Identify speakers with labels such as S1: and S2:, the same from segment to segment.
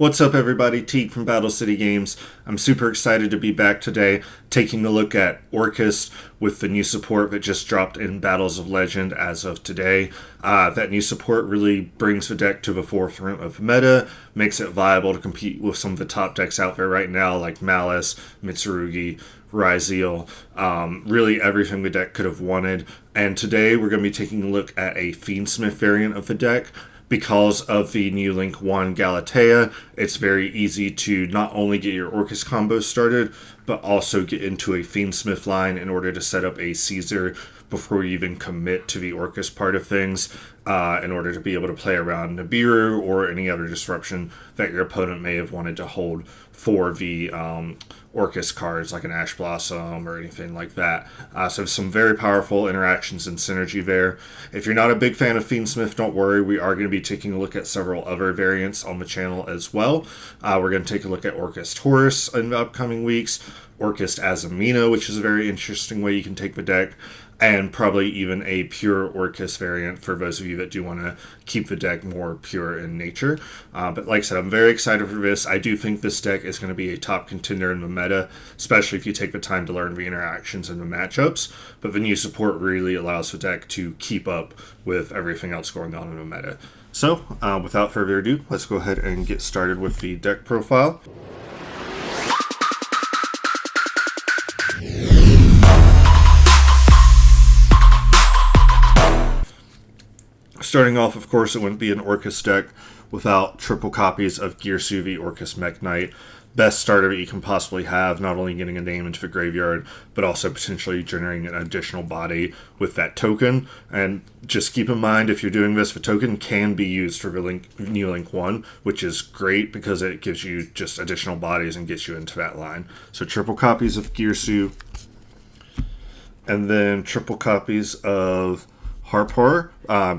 S1: What's up, everybody? Teague from Battle City Games. I'm super excited to be back today, taking a look at Orcust with the new support that just dropped in Battles of Legend as of today. That new support really brings the deck to the forefront of meta, makes it viable to compete with some of the top decks out there right now, like Malice, Mitsurugi, Ryzeal, really everything the deck could have wanted. And today we're going to be taking a look at a Fiendsmith variant of the deck. Because of the new Link 1 Galatea, it's very easy to not only get your Orcust combos started, but also get into a Fiendsmith line in order to set up a Caesar before you even commit to the Orcust part of things, in order to be able to play around Nibiru or any other disruption that your opponent may have wanted to hold for the Orcust cards, like an Ash Blossom or anything like that. So some very powerful interactions and synergy there. If you're not a big fan of Fiendsmith, don't worry. We are going to be taking a look at several other variants on the channel as well. We're going to take a look at Orcust Horus in the upcoming weeks, Orcust Azamina, which is a very interesting way you can take the deck, and probably even a pure Orcust variant for those of you that do want to keep the deck more pure in nature. But like I said, I'm very excited for this. I do think this deck is going to be a top contender in the meta, especially if you take the time to learn the interactions and the matchups. But the new support really allows the deck to keep up with everything else going on in the meta. So, without further ado, let's go ahead and get started with the deck profile. Starting off, of course, it wouldn't be an Orcust deck without triple copies of Girsu the Orcust Mech Knight. Best starter that you can possibly have, not only getting a name into the graveyard, but also potentially generating an additional body with that token. And just keep in mind, if you're doing this, the token can be used for the new Link 1, which is great because it gives you just additional bodies and gets you into that line. So triple copies of Girsu, and then triple copies of Harpor,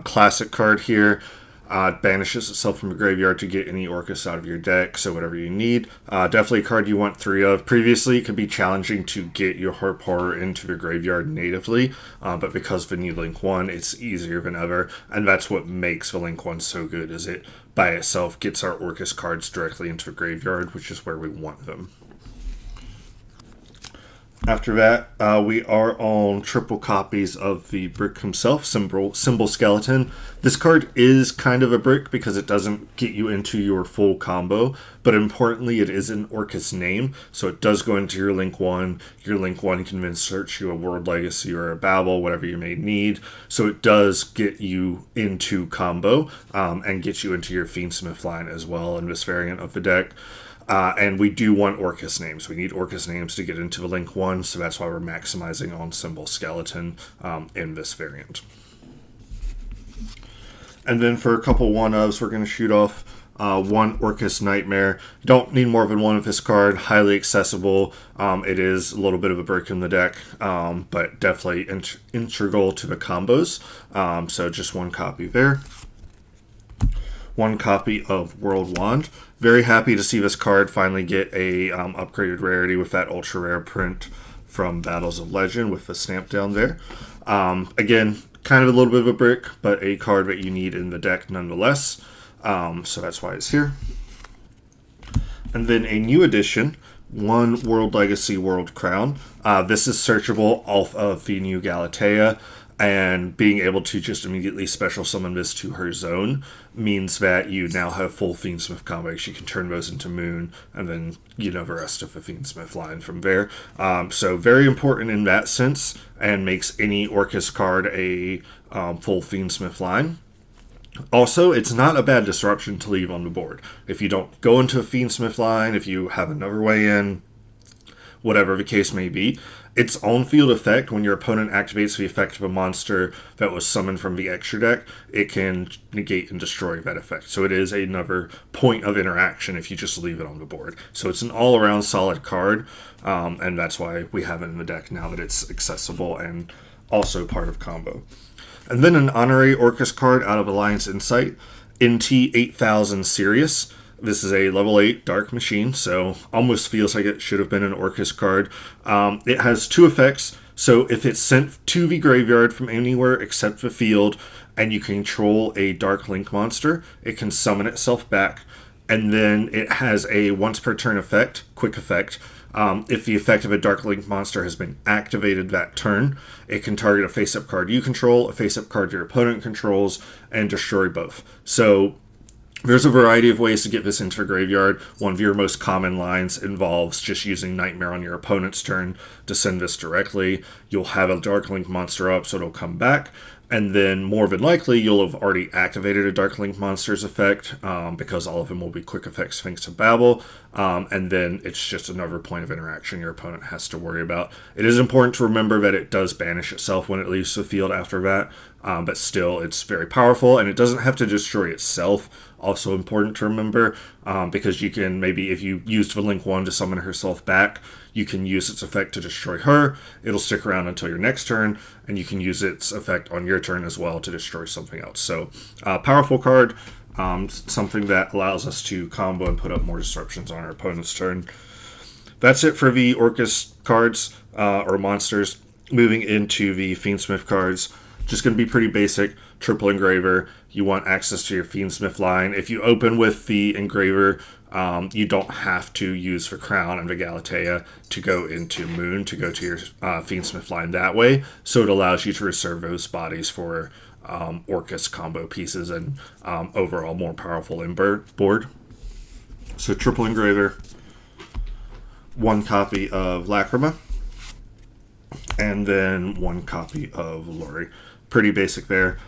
S1: classic card here. Banishes itself from the graveyard to get any Orcust out of your deck, so whatever you need. Definitely a card you want 3 of. Previously, it could be challenging to get your Harpor into the graveyard natively, but because of the new Link 1, it's easier than ever, and that's what makes the Link 1 so good, is it by itself gets our Orcust cards directly into the graveyard, which is where we want them. After that, we are on triple copies of the brick himself, Symbol Skeleton. This card is kind of a brick because it doesn't get you into your full combo, but importantly, it is an Orcust name, so it does go into your Link 1. Your Link 1 can then search you a World Legacy or a Babel, whatever you may need, so it does get you into combo, and get you into your Fiendsmith line as well in this variant of the deck. And we do want Orcust names. We need Orcust names to get into the Link 1, so that's why we're maximizing on Symbol Skeleton in this variant. And then for a couple 1-ofs, we're going to shoot off one Orcust Nightmare. You don't need more than one of this card. Highly accessible. It is a little bit of a brick in the deck, but definitely integral to the combos. So just one copy there. One copy of World Wand. Very happy to see this card finally get a upgraded rarity with that ultra rare print from Battles of Legend with the stamp down there. Again, kind of a little bit of a brick, but a card that you need in the deck nonetheless. So that's why it's here. And then a new addition, one World Legacy World Crown. This is searchable off of the new Galatea. And being able to just immediately special summon this to her zone means that you now have full Fiendsmith combos. You can turn those into Moon, and then the rest of the Fiendsmith line from there. So very important in that sense, and makes any Orcust card a full Fiendsmith line. Also, it's not a bad disruption to leave on the board. If you don't go into a Fiendsmith line, if you have another way in, whatever the case may be, its on-field effect, when your opponent activates the effect of a monster that was summoned from the extra deck, it can negate and destroy that effect. So it is another point of interaction if you just leave it on the board. So it's an all-around solid card, and that's why we have it in the deck now that it's accessible and also part of combo. And then an honorary Orcust card out of Alliance Insight, NT 8000 Sirius. This is a level 8 Dark Machine, so almost feels like it should have been an Orcust card. It has 2 effects, so if it's sent to the graveyard from anywhere except the field, and you control a Dark Link monster, it can summon itself back, And then it has a once per turn effect, quick effect. If the effect of a Dark Link monster has been activated that turn, it can target a face-up card you control, a face-up card your opponent controls, and destroy both. So there's a variety of ways to get this into the graveyard. One of your most common lines involves just using Nightmare on your opponent's turn to send this directly. You'll have a Dark Link monster up, so it'll come back. And then, more than likely, you'll have already activated a Dark Link monster's effect, because all of them will be quick effects thanks to Babel. And then it's just another point of interaction your opponent has to worry about. It is important to remember that it does banish itself when it leaves the field after that. But still, it's very powerful, and it doesn't have to destroy itself. Also important to remember, because you can, maybe if you used the Link 1 to summon herself back, you can use its effect to destroy her. It'll stick around until your next turn, and you can use its effect on your turn as well to destroy something else. So, powerful card, something that allows us to combo and put up more disruptions on our opponent's turn. That's it for the Orcust cards, or monsters. Moving into the Fiendsmith cards. Just going to be pretty basic. Triple Engraver. You want access to your Fiendsmith line. If you open with the Engraver, you don't have to use the Crown and the Galatea to go into Moon, to go to your Fiendsmith line that way. So it allows you to reserve those bodies for Orcust combo pieces and overall more powerful board. So Triple Engraver. One copy of Lacrima. And then one copy of Lori. Pretty basic there.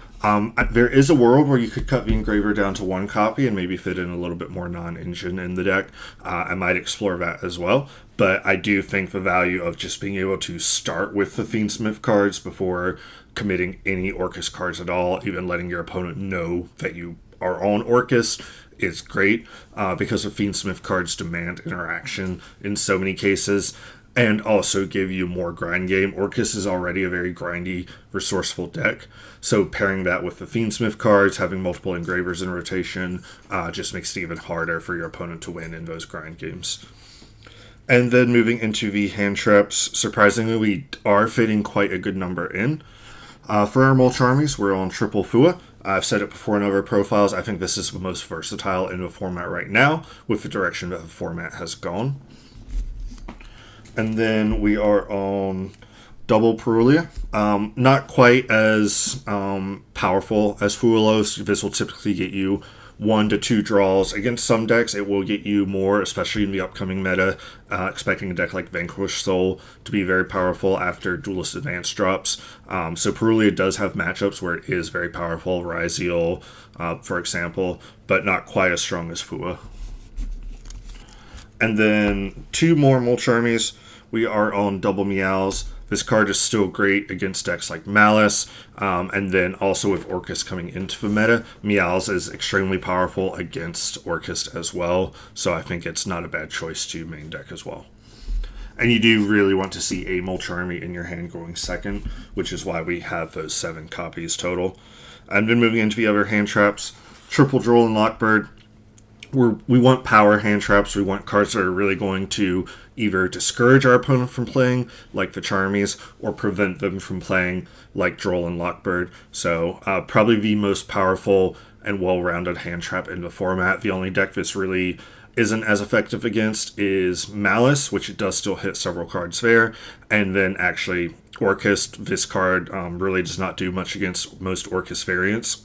S1: There is a world where you could cut the Engraver down to one copy and maybe fit in a little bit more non-engine in the deck. I might explore that as well. But I do think the value of just being able to start with the Fiendsmith cards before committing any Orcust cards at all, even letting your opponent know that you are on Orcust, is great, because the Fiendsmith cards demand interaction in so many cases, and also give you more grind game. Orcust is already a very grindy, resourceful deck, so pairing that with the Fiendsmith cards, having multiple Engravers in rotation, just makes it even harder for your opponent to win in those grind games. And then moving into the hand traps, surprisingly, we are fitting quite a good number in. For our Mulch armies, we're on Triple Fua. I've said it before in other profiles, I think this is the most versatile in the format right now, with the direction that the format has gone. And then we are on Double Perulia. Not quite as powerful as Fuelos. This will typically get you 1 to 2 draws. Against some decks, it will get you more, especially in the upcoming meta. Expecting a deck like Vanquish Soul to be very powerful after Duelist Advance drops. So Perulia does have matchups where it is very powerful. Ryziel, for example, but not quite as strong as Fua. And then 2 more Mulch armies. We are on Double Meows. This card is still great against decks like Malice, and then also with Orcust coming into the meta, Meows is extremely powerful against Orcust as well, so I think it's not a bad choice to main deck as well. And you do really want to see a Mulch army in your hand going second, which is why we have those 7 copies total. And then moving into the other hand traps, Triple Droll and Lockbird. We want power hand traps. We want cards that are really going to either discourage our opponent from playing, like the Charmies, or prevent them from playing, like Droll and Lockbird. So probably the most powerful and well-rounded hand trap in the format. The only deck this really isn't as effective against is Malice, which it does still hit several cards there. And then actually Orcust, this card really does not do much against most Orcust variants,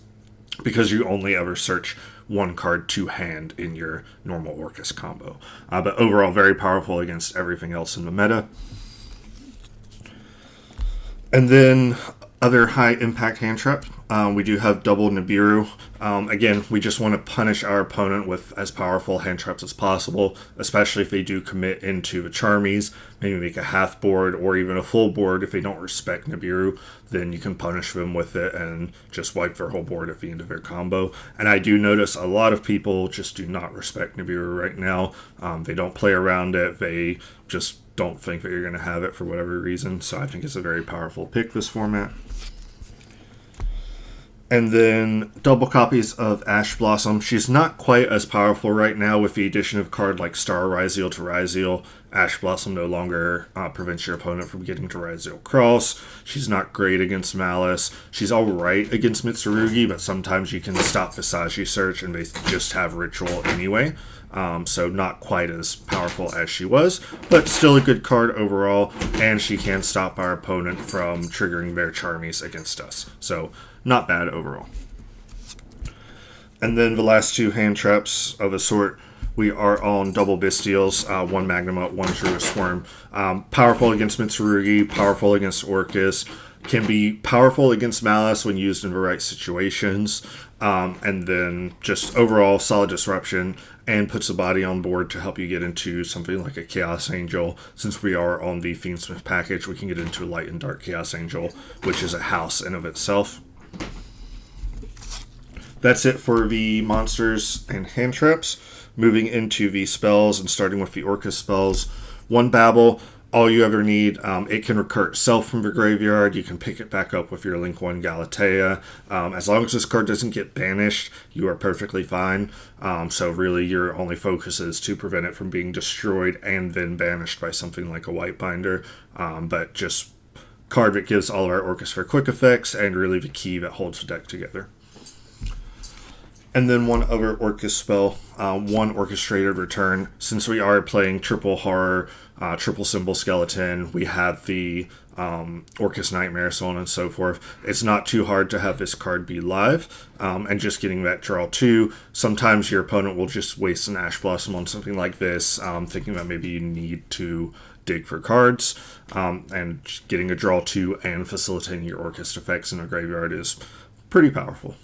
S1: because you only ever search 1 card to hand in your normal Orcust combo. But overall, very powerful against everything else in the meta. And then other high impact hand traps. We do have Double Nibiru. Again, we just want to punish our opponent with as powerful hand traps as possible, especially if they do commit into the Charmies, maybe make a half board or even a full board. If they don't respect Nibiru, then you can punish them with it and just wipe their whole board at the end of their combo. And I do notice a lot of people just do not respect Nibiru right now. They don't play around it. They just don't think that you're going to have it for whatever reason. So I think it's a very powerful pick, this format. And then double copies of Ash Blossom. She's not quite as powerful right now with the addition of a card like Star Ryzeal to Ryzeal. Ash Blossom no longer prevents your opponent from getting to Ryzeal Cross. She's not great against Malice. She's alright against Mitsurugi, but sometimes you can stop Visagi Search and they just have Ritual anyway. So not quite as powerful as she was, but still a good card overall, and she can stop our opponent from triggering their Charmies against us. So not bad overall. And then the last two hand traps of a sort, we are on double Bystials, one Magnamut, one Druid Swarm. Powerful against Mitsurugi, powerful against Orcust, can be powerful against Malice when used in the right situations, and then just overall solid disruption, and puts a body on board to help you get into something like a Chaos Angel. Since we are on the Fiendsmith package, we can get into Light and Dark Chaos Angel, which is a house in of itself. That's it for the monsters and hand traps. Moving into the spells and starting with the Orcust spells. One Babble, all you ever need. It can recur itself from the graveyard. You can pick it back up with your Link 1 Galatea. As long as this card doesn't get banished, you are perfectly fine. So really your only focus is to prevent it from being destroyed and then banished by something like a White Binder. But just card that gives all of our Orcust for quick effects and really the key that holds the deck together. And then one other Orcust spell, one Orchestrated Return. Since we are playing triple horror, triple symbol skeleton, we have the Orcust Nightmare, so on and so forth. It's not too hard to have this card be live, and just getting that draw 2. Sometimes your opponent will just waste an Ash Blossom on something like this, thinking that maybe you need to dig for cards, and getting a draw 2 and facilitating your Orcust effects in the graveyard is pretty powerful.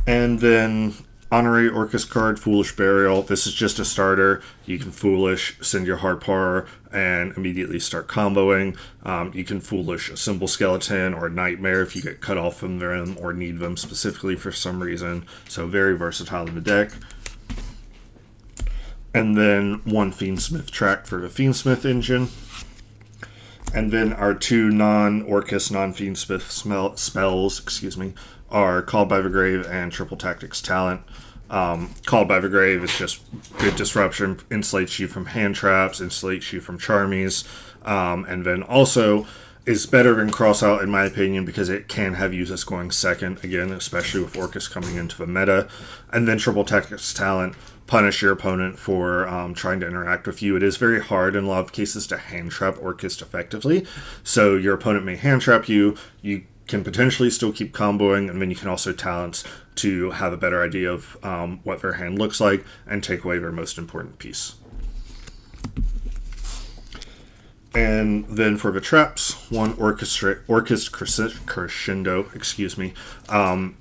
S1: And then Honorary Orcust card, Foolish Burial. This is just a starter. You can Foolish, send your Harpar, and immediately start comboing. You can Foolish a Symbol Skeleton or a Nightmare if you get cut off from them or need them specifically for some reason. So very versatile in the deck. And then one Fiendsmith track for the Fiendsmith engine. And then our two non-Orcust, non-Fiendsmith spells, are Called by the Grave and Triple Tactics Talent. Called by the Grave is just good disruption, insulates you from hand traps, insulates you from Charmies, and then also is better than Crossout in my opinion because it can have uses going second, again, especially with Orcust coming into the meta. And then Triple Tactics Talent, punish your opponent for trying to interact with you. It is very hard in a lot of cases to hand trap Orcust effectively, so your opponent may hand trap you, you can potentially still keep comboing, and then you can also talents to have a better idea of what their hand looks like and take away their most important piece. And then for the traps, one Orcust Crescendo,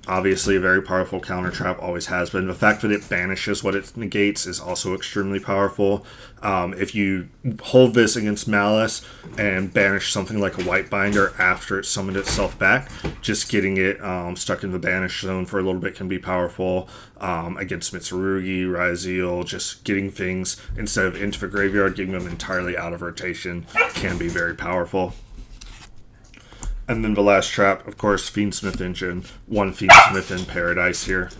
S1: obviously a very powerful counter trap, always has been. The fact that it banishes what it negates is also extremely powerful. If you hold this against Malice and banish something like a White Binder after it summoned itself back, just getting it stuck in the banish zone for a little bit can be powerful. Against Mitsurugi, Ryzeal, just getting things instead of into the graveyard, getting them entirely out of rotation can be very powerful. And then the last trap, of course, Fiendsmith Engine, one Fiendsmith in Paradise here.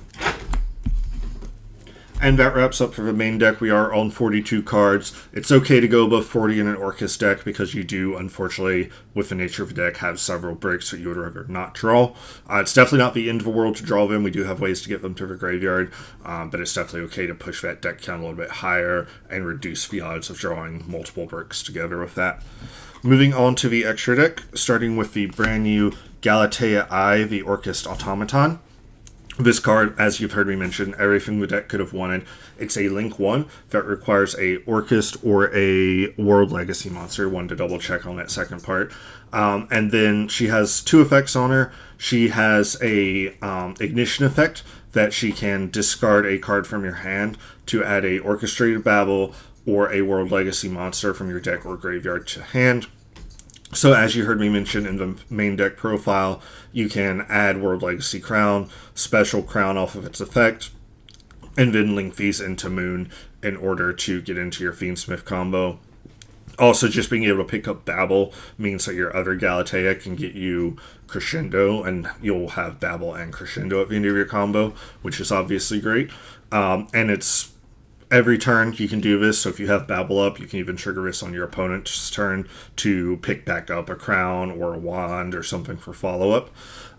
S1: And that wraps up for the main deck. We are on 42 cards. It's okay to go above 40 in an Orcust deck because you do, unfortunately, with the nature of the deck, have several bricks that you would rather not draw. It's definitely not the end of the world to draw them. We do have ways to get them to the graveyard, but it's definitely okay to push that deck count a little bit higher and reduce the odds of drawing multiple bricks together with that. Moving on to the extra deck, starting with the brand new Galatea I, the Orcust Automaton. This card, as you've heard me mention, everything the deck could have wanted. It's a Link 1 that requires a Orcust or a World Legacy monster. One to double check on that second part. And then she has two effects on her. She has a Ignition effect that she can discard a card from your hand to add a Orchestrated Babble or a World Legacy monster from your deck or graveyard to hand. So as you heard me mention in the main deck profile, you can add World Legacy Crown, Special Crown off of its effect, and then link these into Moon in order to get into your Fiendsmith combo. Also, just being able to pick up Babel means that your other Galatea can get you Crescendo, and you'll have Babel and Crescendo at the end of your combo, which is obviously great. And it's every turn you can do this, so if you have Babel up, you can even trigger this on your opponent's turn to pick back up a crown or a wand or something for follow-up.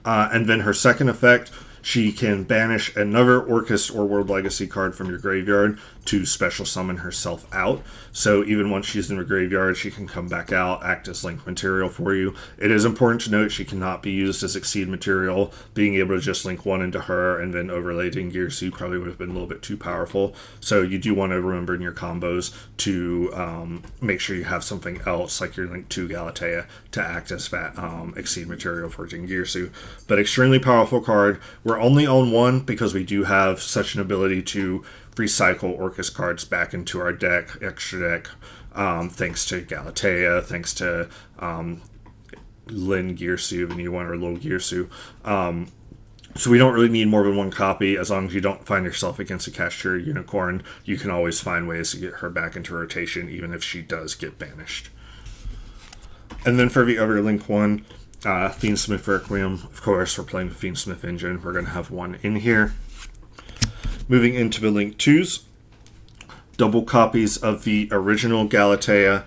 S1: And then her second effect, she can banish another Orcust or World Legacy card from your graveyard to special summon herself out. So even once she's in the graveyard, she can come back out, act as link material for you. It is important to note she cannot be used as Exceed material. Being able to just link one into her and then overlay Dingirsu probably would have been a little bit too powerful. So you do want to remember in your combos to make sure you have something else, like your Link 2 Galatea, to act as that Exceed material for Dingirsu. But extremely powerful card. We're only on one because we do have such an ability to recycle Orcust cards back into our deck, extra deck, thanks to Galatea, thanks to Lin Girsu, the new one, or Lil Girsu. So we don't really need more than one copy. As long as you don't find yourself against a Castor Unicorn, you can always find ways to get her back into rotation, even if she does get banished. And then for the other Link one, Fiendsmith Requiem. Of course, we're playing the Fiendsmith engine. We're going to have one in here. Moving into the Link 2s, double copies of the original Galatea.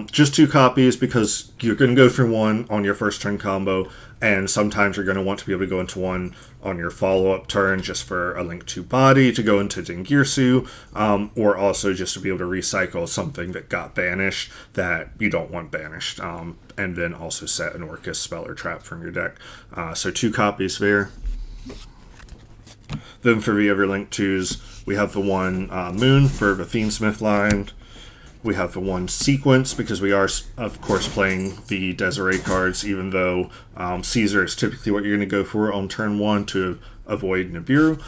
S1: Just 2 copies because you're going to go through one on your first turn combo, and sometimes you're going to want to be able to go into one on your follow-up turn just for a Link 2 body to go into Dingirsu, or also just to be able to recycle something that got banished that you don't want banished, and then also set an Orcust spell or trap from your deck. So 2 copies there. Then for the other Link 2s, we have the one Moon for the Fiendsmith line. We have the one Sequence, because we are, of course, playing the Desiree cards, even though Caesar is typically what you're going to go for on turn 1 to avoid Nibiru.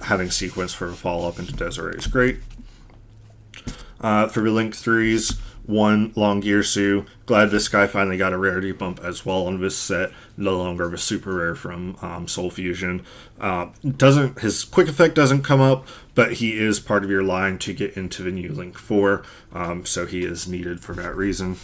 S1: Having Sequence for a follow-up into Desiree is great. For the Link 3s, one Long Girsu. Glad this guy finally got a rarity bump as well on this set. No longer a super rare from Soul Fusion. His quick effect doesn't come up, but he is part of your line to get into the new Link 4, so he is needed for that reason.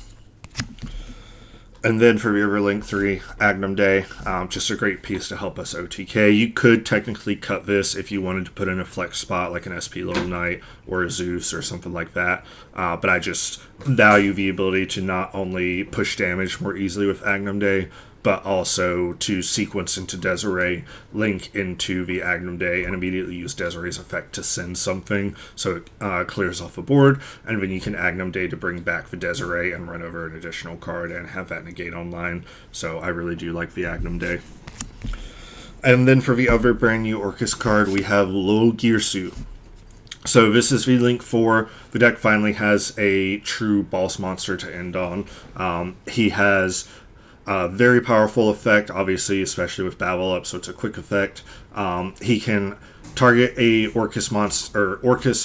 S1: And then for the other Link 3, Agnum Day, just a great piece to help us OTK. You could technically cut this if you wanted to put in a flex spot like an SP Little Knight or a Zeus or something like that. But I just value the ability to not only push damage more easily with Agnum Day, but also to sequence into Desiree, link into the Agnum Day, and immediately use Desiree's effect to send something, so it clears off the board, and then you can Agnum Day to bring back the Desiree and run over an additional card and have that negate online. So I really do like the Agnum Day. And then for the other brand new Orcust card, we have Lil Girsu. So this is the Link 4. The deck finally has a true boss monster to end on. He has very powerful effect, obviously, especially with Babel up, so it's a quick effect. He can target a Orcust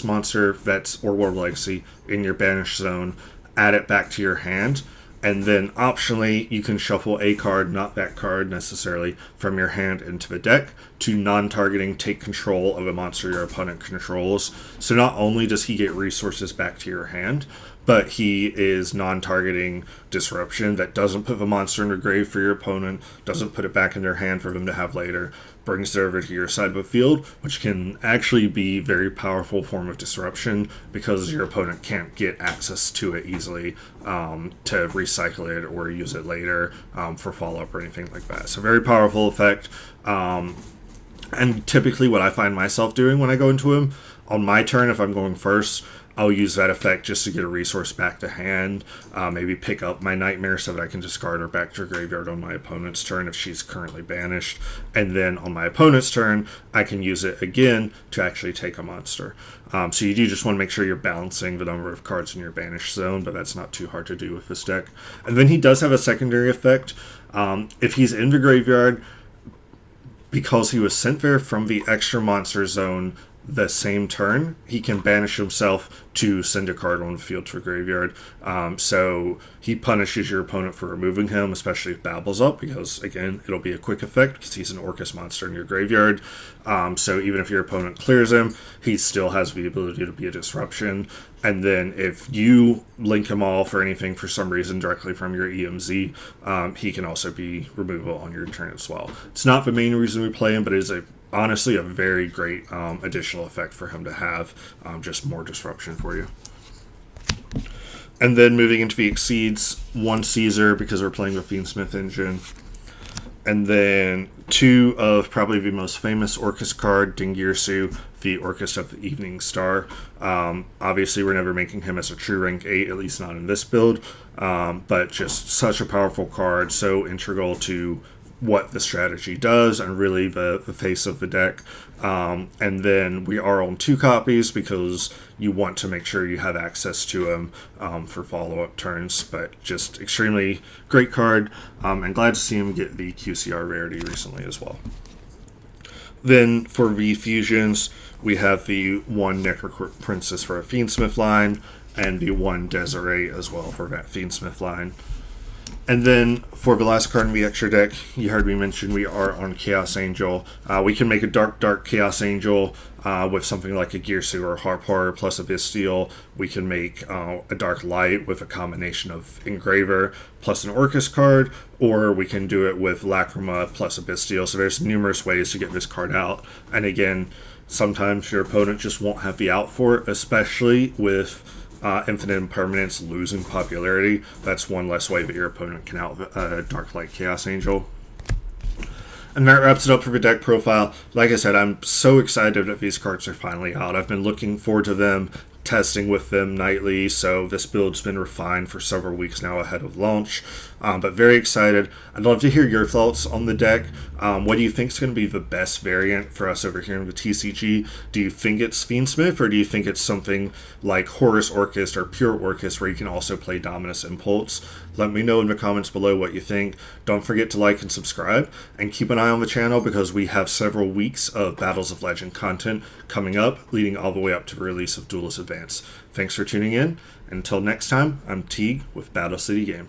S1: monster that's or World Legacy in your banished zone, add it back to your hand, and then optionally you can shuffle a card, not that card necessarily, from your hand into the deck to non-targeting take control of a monster your opponent controls. So not only does he get resources back to your hand, but he is non-targeting disruption that doesn't put the monster in the grave for your opponent, doesn't put it back in their hand for them to have later, brings it over to your side of the field, which can actually be a very powerful form of disruption because your opponent can't get access to it easily to recycle it or use it later for follow-up or anything like that. So very powerful effect. And typically what I find myself doing when I go into him, on my turn, if I'm going first, I'll use that effect just to get a resource back to hand, maybe pick up my Nightmare so that I can discard her back to her graveyard on my opponent's turn if she's currently banished, and then on my opponent's turn, I can use it again to actually take a monster. So you do just want to make sure you're balancing the number of cards in your banished zone, but that's not too hard to do with this deck. And then he does have a secondary effect. If he's in the graveyard, because he was sent there from the extra monster zone the same turn, he can banish himself to send a card on the field to a graveyard. So he punishes your opponent for removing him, especially if Babble's up, because, again, it'll be a quick effect because he's an Orcust monster in your graveyard. So even if your opponent clears him, he still has the ability to be a disruption. And then if you link him off or anything for some reason directly from your EMZ, he can also be removable on your turn as well. It's not the main reason we play him, but it is honestly a very great additional effect for him to have, just more disruption for you. And then moving into the Exceeds, 1 Caesar because we're playing the Fiendsmith engine. And then 2 of probably the most famous Orcust card, Dingirsu, the Orcust of the Evening Star. Obviously, we're never making him as a true rank 8, at least not in this build. But just such a powerful card, so integral to what the strategy does and really the face of the deck. And then we are on 2 copies because you want to make sure you have access to him for follow-up turns. But just extremely great card, and glad to see him get the QCR rarity recently as well. Then for the fusions, we have the 1 Necro Princess for a Fiendsmith line and the 1 Desiree as well for that Fiendsmith line. And then for the last card in the extra deck, you heard me mention we are on Chaos Angel. We can make a dark Chaos Angel with something like a Girsu or Harp Horror plus a Bestial. We can make a Dark Light with a combination of Engraver plus an Orcust card, or we can do it with Lacrima plus a Bestial. So there's numerous ways to get this card out. And again, sometimes your opponent just won't have the out for it, especially with Infinite Impermanence losing popularity. That's one less way that your opponent can out Dark Light Chaos Angel. And that wraps it up for the deck profile. Like I said, I'm so excited that these cards are finally out. I've been looking forward to them, testing with them nightly, so this build's been refined for several weeks now ahead of launch. But very excited. I'd love to hear your thoughts on the deck. What do you think is going to be the best variant for us over here in the TCG? Do you think it's Fiendsmith, or do you think it's something like Horus Orcust or Pure Orcust where you can also play Dominus Impulse? Let me know in the comments below what you think. Don't forget to like and subscribe, and keep an eye on the channel because we have several weeks of Battles of Legend content coming up, leading all the way up to the release of Duelist Advance. Thanks for tuning in. Until next time, I'm Teague with Battle City Games.